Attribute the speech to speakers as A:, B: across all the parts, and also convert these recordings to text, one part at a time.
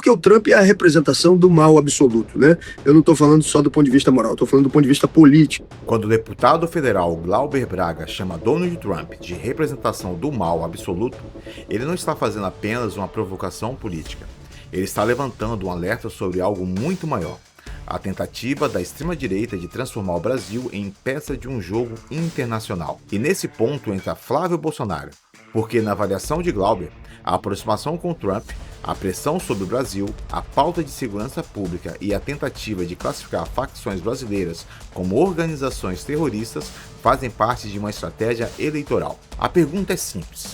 A: porque o Trump é a representação do mal absoluto, né? Eu não estou falando só do ponto de vista moral, estou falando do ponto de vista político.
B: Quando o deputado federal Glauber Braga chama Donald Trump de representação do mal absoluto, ele não está fazendo apenas uma provocação política. Ele está levantando um alerta sobre algo muito maior: a tentativa da extrema-direita de transformar o Brasil em peça de um jogo internacional. E nesse ponto entra Flávio Bolsonaro, porque na avaliação de Glauber, a aproximação com Trump, a pressão sobre o Brasil, a pauta de segurança pública e a tentativa de classificar facções brasileiras como organizações terroristas fazem parte de uma estratégia eleitoral. A pergunta é simples: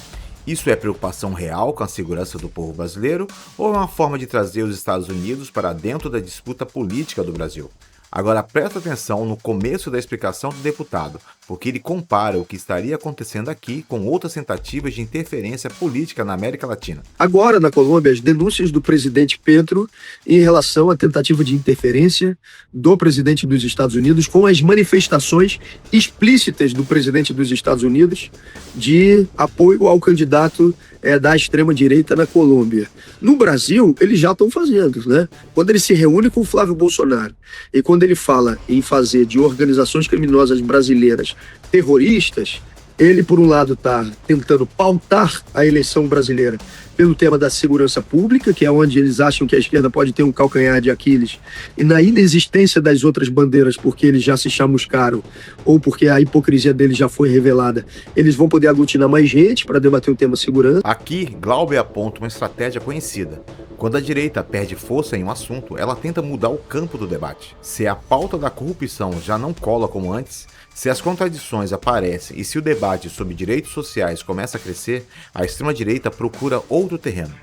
B: isso é preocupação real com a segurança do povo brasileiro ou é uma forma de trazer os Estados Unidos para dentro da disputa política do Brasil? Agora presta atenção no começo da explicação do deputado, porque ele compara o que estaria acontecendo aqui com outras tentativas de interferência política na América Latina.
A: Agora, na Colômbia, as denúncias do presidente Petro em relação à tentativa de interferência do presidente dos Estados Unidos com as manifestações explícitas do presidente dos Estados Unidos de apoio ao candidato da extrema-direita na Colômbia. No Brasil, eles já estão fazendo, né? Quando ele se reúne com o Flávio Bolsonaro e quando ele fala em fazer de organizações criminosas brasileiras terroristas, ele, por um lado, está tentando pautar a eleição brasileira pelo tema da segurança pública, que é onde eles acham que a esquerda pode ter um calcanhar de Aquiles, e na inexistência das outras bandeiras, porque eles já se chamuscaram, ou porque a hipocrisia deles já foi revelada, eles vão poder aglutinar mais gente para debater o tema segurança.
B: Aqui, Glauber aponta uma estratégia conhecida. Quando a direita perde força em um assunto, ela tenta mudar o campo do debate. Se a pauta da corrupção já não cola como antes, se as contradições aparecem e se o debate sobre direitos sociais começa a crescer, a extrema-direita procura outro terreno.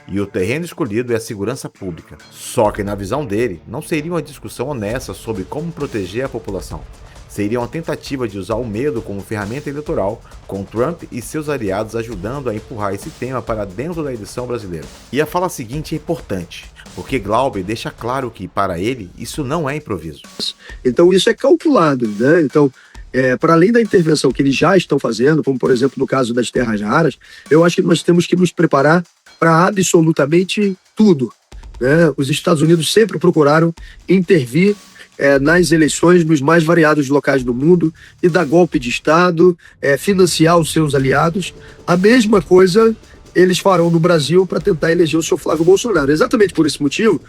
B: E o terreno escolhido é a segurança pública. Só que, na visão dele, não seria uma discussão honesta sobre como proteger a população. Seria uma tentativa de usar o medo como ferramenta eleitoral, com Trump e seus aliados ajudando a empurrar esse tema para dentro da eleição brasileira. E a fala seguinte é importante, porque Glauber deixa claro que, para ele, isso não é improviso.
A: Então isso é calculado, né? Então, para além da intervenção que eles já estão fazendo, como por exemplo no caso das terras raras, eu acho que nós temos que nos preparar para absolutamente tudo, né? Os Estados Unidos sempre procuraram intervir nas eleições nos mais variados locais do mundo e dar golpe de Estado, financiar os seus aliados. A mesma coisa eles farão no Brasil para tentar eleger o seu Flávio Bolsonaro. Exatamente por esse motivo,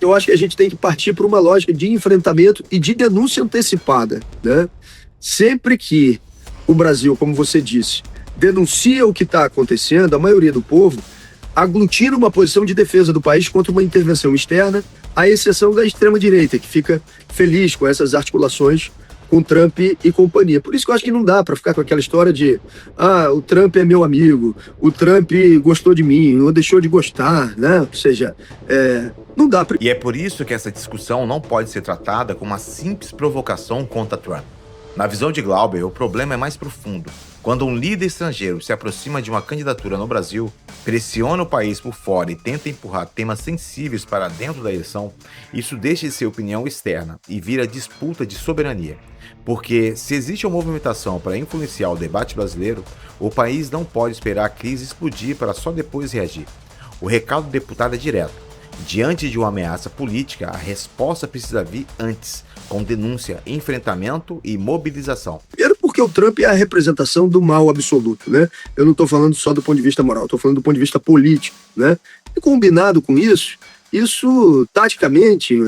A: eu acho que a gente tem que partir para uma lógica de enfrentamento e de denúncia antecipada, né? Sempre que o Brasil, como você disse, denuncia o que está acontecendo, a maioria do povo aglutina uma posição de defesa do país contra uma intervenção externa, à exceção da extrema-direita, que fica feliz com essas articulações com Trump e companhia. Por isso que eu acho que não dá para ficar com aquela história de o Trump é meu amigo, o Trump gostou de mim, ou deixou de gostar, né? Ou seja, não dá para...
B: E é por isso que essa discussão não pode ser tratada como uma simples provocação contra Trump. Na visão de Glauber, o problema é mais profundo. Quando um líder estrangeiro se aproxima de uma candidatura no Brasil, pressiona o país por fora e tenta empurrar temas sensíveis para dentro da eleição, isso deixa de ser opinião externa e vira disputa de soberania. Porque se existe uma movimentação para influenciar o debate brasileiro, o país não pode esperar a crise explodir para só depois reagir. O recado do deputado é direto. Diante de uma ameaça política, a resposta precisa vir antes, com denúncia, enfrentamento e mobilização.
A: Primeiro porque o Trump é a representação do mal absoluto, né? Eu não estou falando só do ponto de vista moral, estou falando do ponto de vista político, né? E combinado com isso, taticamente,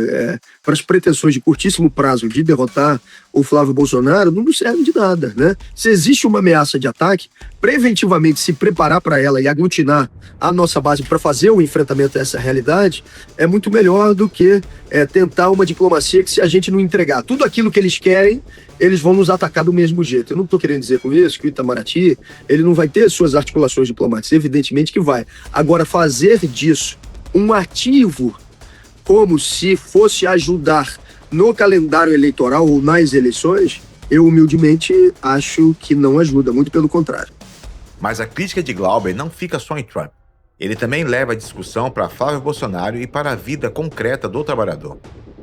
A: para as pretensões de curtíssimo prazo de derrotar o Flávio Bolsonaro, não nos serve de nada, né? Se existe uma ameaça de ataque, preventivamente se preparar para ela e aglutinar a nossa base para fazer o enfrentamento a essa realidade é muito melhor do que tentar uma diplomacia que, se a gente não entregar tudo aquilo que eles querem, eles vão nos atacar do mesmo jeito. Eu não estou querendo dizer com isso que o Itamaraty ele não vai ter suas articulações diplomáticas, evidentemente que vai. Agora, fazer disso um ativo como se fosse ajudar no calendário eleitoral ou nas eleições, eu humildemente acho que não ajuda, muito pelo contrário.
B: Mas a crítica de Glauber não fica só em Trump. Ele também leva a discussão para Flávio Bolsonaro e para a vida concreta do trabalhador.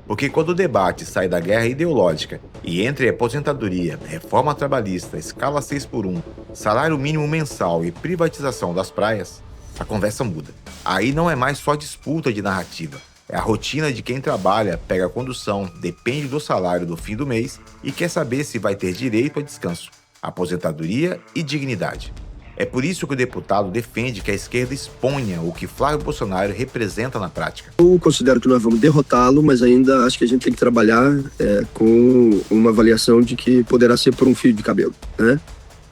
B: Porque quando o debate sai da guerra ideológica e entre aposentadoria, reforma trabalhista, escala 6x1, salário mínimo mensal e privatização das praias, a conversa muda. Aí não é mais só disputa de narrativa. É a rotina de quem trabalha, pega a condução, depende do salário do fim do mês e quer saber se vai ter direito a descanso, aposentadoria e dignidade. É por isso que o deputado defende que a esquerda exponha o que Flávio Bolsonaro representa na prática.
A: Eu considero que nós vamos derrotá-lo, mas ainda acho que a gente tem que trabalhar com uma avaliação de que poderá ser por um fio de cabelo, né?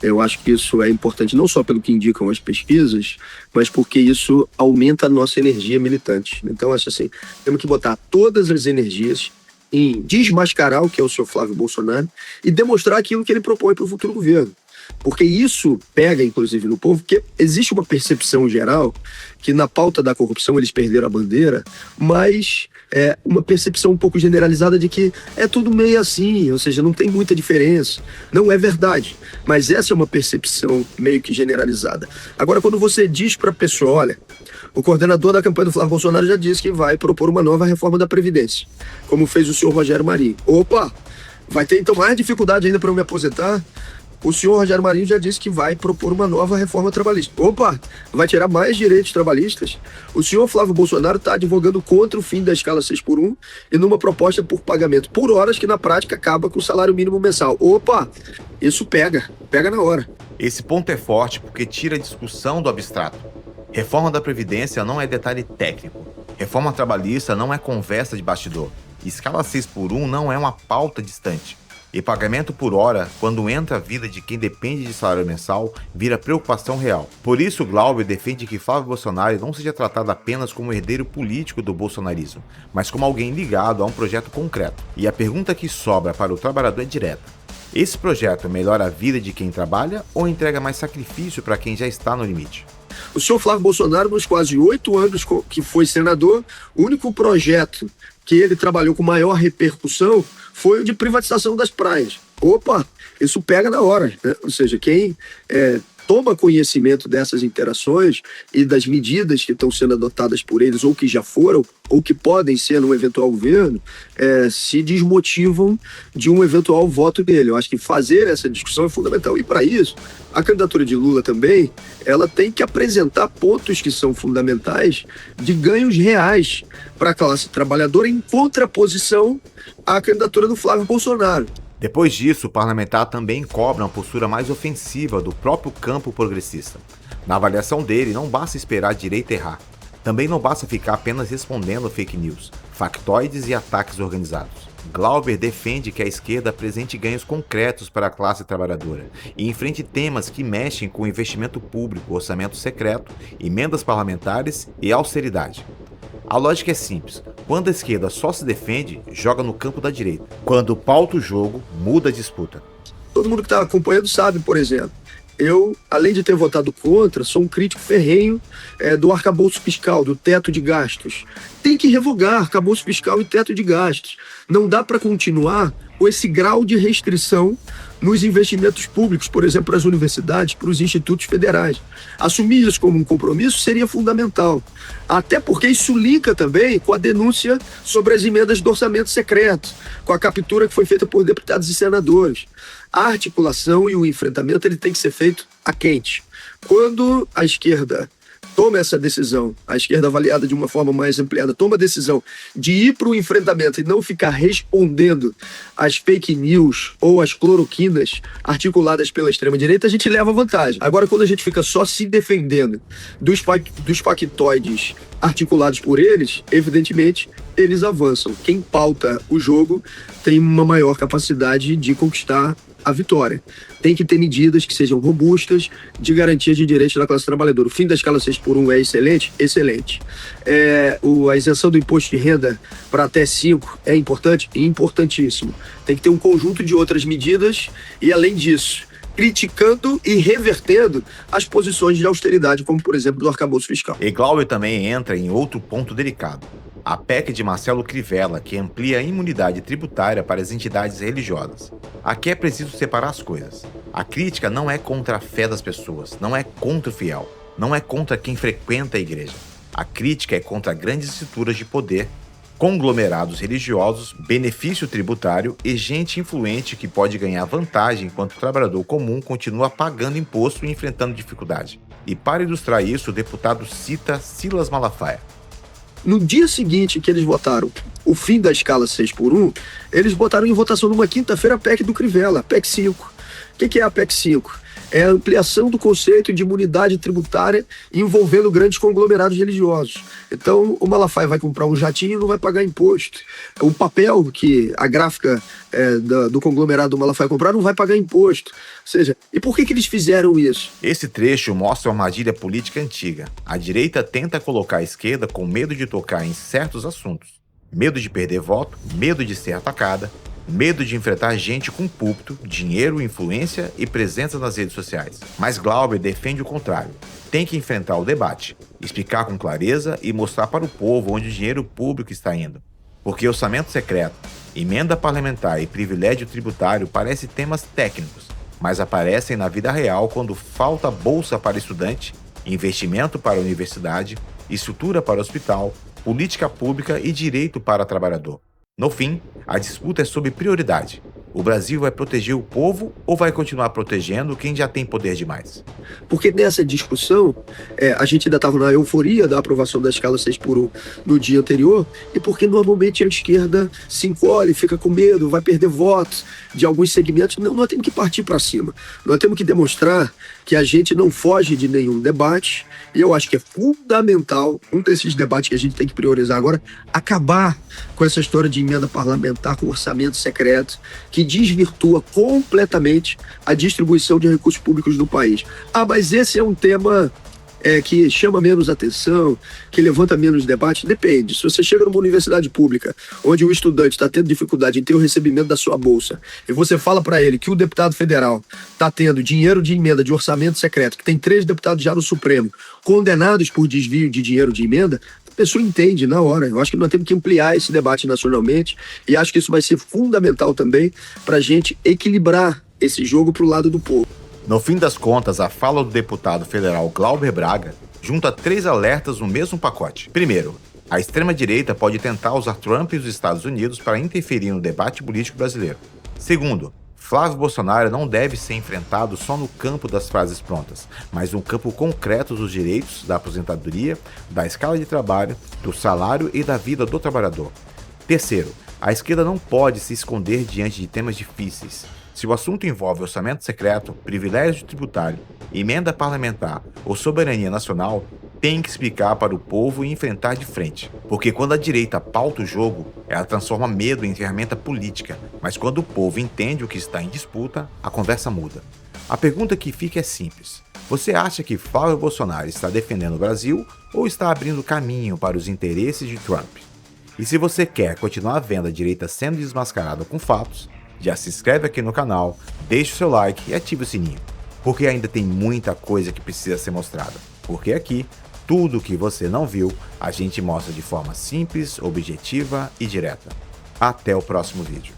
A: Eu acho que isso é importante não só pelo que indicam as pesquisas, mas porque isso aumenta a nossa energia militante. Então, acho assim, temos que botar todas as energias em desmascarar o que é o senhor Flávio Bolsonaro e demonstrar aquilo que ele propõe para o futuro governo. Porque isso pega, inclusive, no povo, porque existe uma percepção geral que na pauta da corrupção eles perderam a bandeira, mas é uma percepção um pouco generalizada de que é tudo meio assim, ou seja, não tem muita diferença. Não é verdade, mas essa é uma percepção meio que generalizada. Agora, quando você diz para a pessoa, olha, o coordenador da campanha do Flávio Bolsonaro já disse que vai propor uma nova reforma da Previdência, como fez o senhor Rogério Marinho. Opa, vai ter então mais dificuldade ainda para eu me aposentar? O senhor Rogério Marinho já disse que vai propor uma nova reforma trabalhista. Opa, vai tirar mais direitos trabalhistas? O senhor Flávio Bolsonaro está advogando contra o fim da escala 6x1 e numa proposta por pagamento por horas que na prática acaba com o salário mínimo mensal. Opa, isso pega na hora.
B: Esse ponto é forte porque tira a discussão do abstrato. Reforma da Previdência não é detalhe técnico. Reforma trabalhista não é conversa de bastidor. Escala 6x1 não é uma pauta distante. E pagamento por hora, quando entra a vida de quem depende de salário mensal, vira preocupação real. Por isso, Glauber defende que Flávio Bolsonaro não seja tratado apenas como herdeiro político do bolsonarismo, mas como alguém ligado a um projeto concreto. E a pergunta que sobra para o trabalhador é direta. Esse projeto melhora a vida de quem trabalha ou entrega mais sacrifício para quem já está no limite?
A: O senhor Flávio Bolsonaro, nos quase 8 anos que foi senador, o único projeto que ele trabalhou com maior repercussão foi o de privatização das praias. Opa, isso pega na hora, né? Ou seja, quem toma conhecimento dessas interações e das medidas que estão sendo adotadas por eles, ou que já foram, ou que podem ser num eventual governo, se desmotivam de um eventual voto dele. Eu acho que fazer essa discussão é fundamental. E para isso, a candidatura de Lula também, ela tem que apresentar pontos que são fundamentais de ganhos reais para a classe trabalhadora em contraposição à candidatura do Flávio Bolsonaro.
B: Depois disso, o parlamentar também cobra uma postura mais ofensiva do próprio campo progressista. Na avaliação dele, não basta esperar a direita errar. Também não basta ficar apenas respondendo fake news, factoides e ataques organizados. Glauber defende que a esquerda apresente ganhos concretos para a classe trabalhadora e enfrente temas que mexem com investimento público, orçamento secreto, emendas parlamentares e austeridade. A lógica é simples. Quando a esquerda só se defende, joga no campo da direita. Quando pauta o jogo, muda a disputa.
A: Todo mundo que está acompanhando sabe, por exemplo, eu, além de ter votado contra, sou um crítico ferrenho do arcabouço fiscal, do teto de gastos. Tem que revogar arcabouço fiscal e teto de gastos. Não dá para continuar com esse grau de restrição nos investimentos públicos, por exemplo, para as universidades, para os institutos federais. Assumir isso como um compromisso seria fundamental. Até porque isso linka também com a denúncia sobre as emendas do orçamento secreto, com a captura que foi feita por deputados e senadores. A articulação e o enfrentamento ele tem que ser feito a quente. Quando a esquerda toma essa decisão, a esquerda avaliada de uma forma mais ampliada, toma a decisão de ir para o enfrentamento e não ficar respondendo às fake news ou às cloroquinas articuladas pela extrema-direita, a gente leva vantagem. Agora, quando a gente fica só se defendendo dos factoides articulados por eles, evidentemente, eles avançam. Quem pauta o jogo tem uma maior capacidade de conquistar a vitória. Tem que ter medidas que sejam robustas de garantia de direitos da classe trabalhadora. O fim da escala 6x1 é excelente? Excelente. A isenção do imposto de renda para até 5 é importante? Importantíssimo. Tem que ter um conjunto de outras medidas e, além disso, criticando e revertendo as posições de austeridade, como, por exemplo, do arcabouço fiscal.
B: E Glauber também entra em outro ponto delicado. A PEC de Marcelo Crivella, que amplia a imunidade tributária para as entidades religiosas. Aqui é preciso separar as coisas. A crítica não é contra a fé das pessoas, não é contra o fiel, não é contra quem frequenta a igreja. A crítica é contra grandes estruturas de poder, conglomerados religiosos, benefício tributário e gente influente que pode ganhar vantagem enquanto o trabalhador comum continua pagando imposto e enfrentando dificuldade. E para ilustrar isso, o deputado cita Silas Malafaia.
A: No dia seguinte que eles votaram o fim da escala 6x1, eles botaram em votação numa quinta-feira a PEC do Crivella, a PEC 5. O que é a PEC 5? É a ampliação do conceito de imunidade tributária envolvendo grandes conglomerados religiosos. Então, o Malafaia vai comprar um jatinho e não vai pagar imposto. O papel que a gráfica do conglomerado do Malafaia comprar não vai pagar imposto. Ou seja, e por que eles fizeram isso?
B: Esse trecho mostra uma armadilha política antiga. A direita tenta colocar a esquerda com medo de tocar em certos assuntos. Medo de perder voto, medo de ser atacada, medo de enfrentar gente com púlpito, dinheiro, influência e presença nas redes sociais. Mas Glauber defende o contrário. Tem que enfrentar o debate, explicar com clareza e mostrar para o povo onde o dinheiro público está indo. Porque orçamento secreto, emenda parlamentar e privilégio tributário parecem temas técnicos, mas aparecem na vida real quando falta bolsa para estudante, investimento para a universidade, estrutura para o hospital, política pública e direito para trabalhador. No fim, a disputa é sobre prioridade. O Brasil vai proteger o povo ou vai continuar protegendo quem já tem poder demais?
A: Porque nessa discussão, a gente ainda estava na euforia da aprovação da escala 6x1 no dia anterior, e porque normalmente a esquerda se encolhe, fica com medo, vai perder votos de alguns segmentos. Não, nós temos que partir para cima. Nós temos que demonstrar que a gente não foge de nenhum debate, e eu acho que é fundamental, um desses debates que a gente tem que priorizar agora, acabar com essa história de emenda parlamentar com orçamento secreto, que desvirtua completamente a distribuição de recursos públicos no país. Mas esse é um tema que chama menos atenção, que levanta menos debate? Depende. Se você chega numa universidade pública, onde o estudante está tendo dificuldade em ter o recebimento da sua bolsa, e você fala para ele que o deputado federal está tendo dinheiro de emenda de orçamento secreto, que tem 3 deputados já no Supremo, condenados por desvio de dinheiro de emenda, a pessoa entende na hora. Eu acho que nós temos que ampliar esse debate nacionalmente, e acho que isso vai ser fundamental também para a gente equilibrar esse jogo para o lado do povo.
B: No fim das contas, a fala do deputado federal Glauber Braga junta 3 alertas no mesmo pacote. Primeiro, a extrema-direita pode tentar usar Trump e os Estados Unidos para interferir no debate político brasileiro. Segundo, Flávio Bolsonaro não deve ser enfrentado só no campo das frases prontas, mas no campo concreto dos direitos, da aposentadoria, da escala de trabalho, do salário e da vida do trabalhador. Terceiro, a esquerda não pode se esconder diante de temas difíceis. Se o assunto envolve orçamento secreto, privilégio tributário, emenda parlamentar ou soberania nacional, tem que explicar para o povo e enfrentar de frente. Porque quando a direita pauta o jogo, ela transforma medo em ferramenta política, mas quando o povo entende o que está em disputa, a conversa muda. A pergunta que fica é simples. Você acha que Flávio Bolsonaro está defendendo o Brasil ou está abrindo caminho para os interesses de Trump? E se você quer continuar vendo a direita sendo desmascarada com fatos, já se inscreve aqui no canal, deixe o seu like e ative o sininho, porque ainda tem muita coisa que precisa ser mostrada. Porque aqui, tudo o que você não viu, a gente mostra de forma simples, objetiva e direta. Até o próximo vídeo.